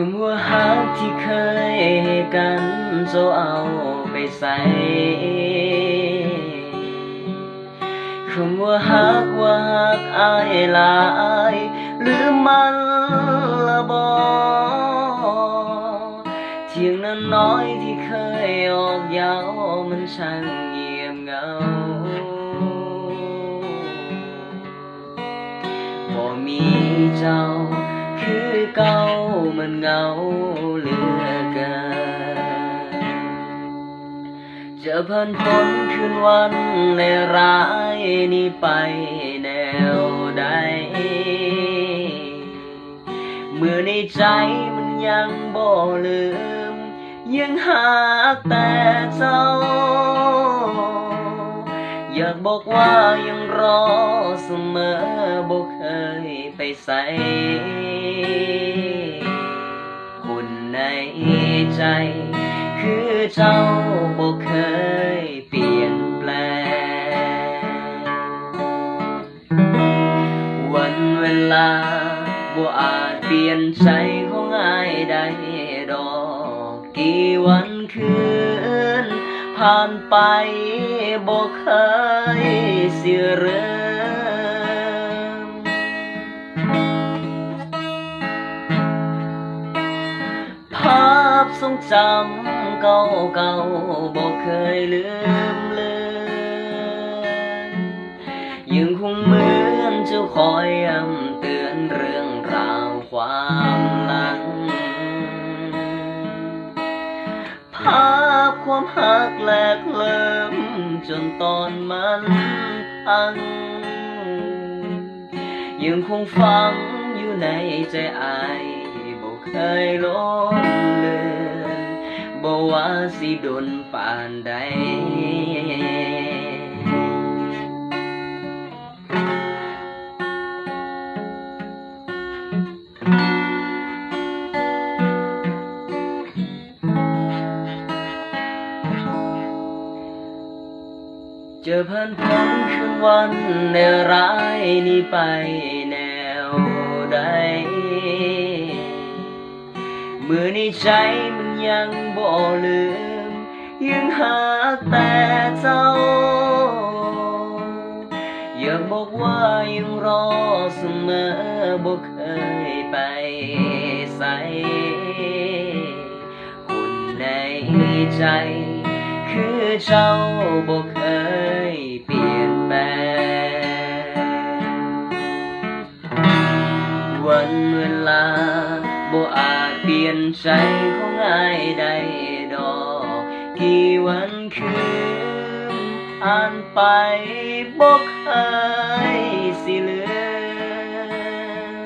ำว่าฮักที่เคยให้กันโซเอาไปใส่คำว่าฮักว่าฮักอายหลายหรือมันละบ่เทียงนั้นน้อยที่เคยออกยาวมันช่างเงียบเหงาบ่มีเจ้าคือเก่ามันเหงาเหลือเกินจะผ่านพ้นคืนวันในร้ายนี้ไปแนวใดเมื่อในใจมันยังบ่ลืมยังหักแต่เจ้าอยากบอกว่ายังรอเสมอบ่เคยไปใส่คนในใจคือเจ้าบ่เคยเปลี่ยนแปลงวันเวลาบ่อาจเปลี่ยนใจของอ้ายได้ดอกกี่วันคืนผ่านไปบ่เคยสิเริ่มภาพทรงจำเก่าๆบ่เคยลืมเลือนยังคงเหมือนจะคอยย้ำเตือนเรื่องราวความหลังภาพความหักแหลกเลิมจนตอนมันพังยังคงฝังอยู่ในใจอายบ่เคยลบเลือนบ่ว่าสิโดนปานใดจะผ่านพ้นคืนวันในร้ายนี้ไปแนวใดเมื่อในใจมันยังบ่ลืมยังหักแต่เจ้าอยากบอกว่ายังรอเสมอบ่เคยไปใส่คนในใจคือเจ้าบ่เคยเปลี่ยนแปลงวันเวลาบ่อาจเปลี่ยนใจของอ้ายได้ดอกกี่วันคืนผ่านไปบ่เคยสิลื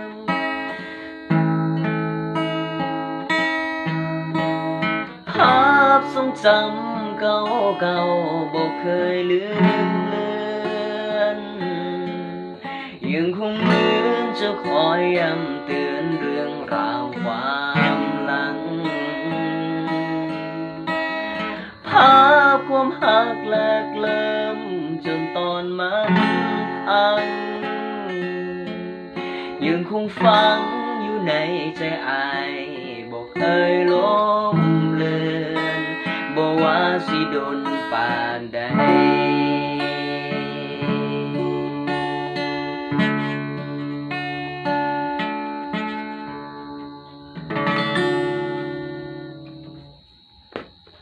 มภาพทรงจำเก่าบ่เคยลืมเลือนยังคงเหมือนจะคอยย้ำเตือนเรื่องราวความหลังภาพความหักแหลกเลิมจนตอนมันพังยังคงฝังอยู่ในใจอายบ่เคยลบเลือนบ่ว่าสิโดนปานใด